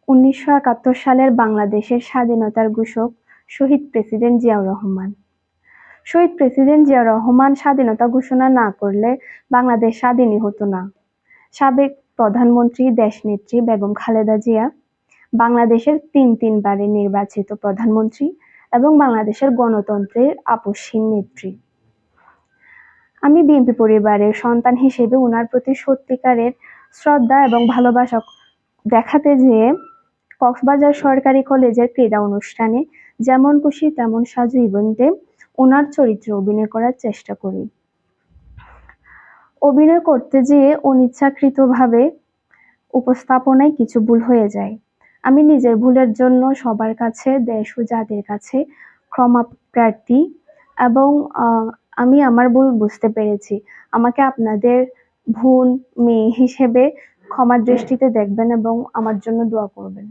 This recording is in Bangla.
১৯৭১ সালের বাংলাদেশের স্বাধীনতার ঘোষক শহীদ প্রেসিডেন্ট জিয়াউর রহমান। শহীদ প্রেসিডেন্ট জিয়াউর রহমান স্বাধীনতা ঘোষণা না করলে বাংলাদেশ স্বাধীনই হতো না। সাবেক প্রধানমন্ত্রী দেশনেত্রী বেগম খালেদা জিয়া বাংলাদেশের তিনবারের নির্বাচিত প্রধানমন্ত্রী এবং বাংলাদেশের গণতন্ত্রের আপসহীন নেত্রী। আমি বিএনপি পরিবারের সন্তান হিসেবে ওনার প্রতি সত্যিকারের শ্রদ্ধা এবং ভালোবাসা দেখাতে যেয়ে কক্সবাজার সরকারি কলেজের ক্রীড়া অনুষ্ঠানে যেমন খুশি তেমন সাজু ইভেন্টে ওনার চরিত্রে অভিনয় করার চেষ্টা করি। অভিনয় করতে যেয়ে অনিচ্ছাকৃতভাবে উপস্থাপনায় কিছু ভুল হয়ে যায়। আমি নিজের ভুলের জন্য সবার কাছে, দেশ ও জাতির কাছে ক্ষমা প্রার্থী এবং আমি আমার ভুল বুঝতে পেরেছি। আমাকে আপনাদের বোন, মেয়ে হিসেবে ক্ষমার দৃষ্টিতে দেখবেন এবং আমার জন্য দোয়া করবেন।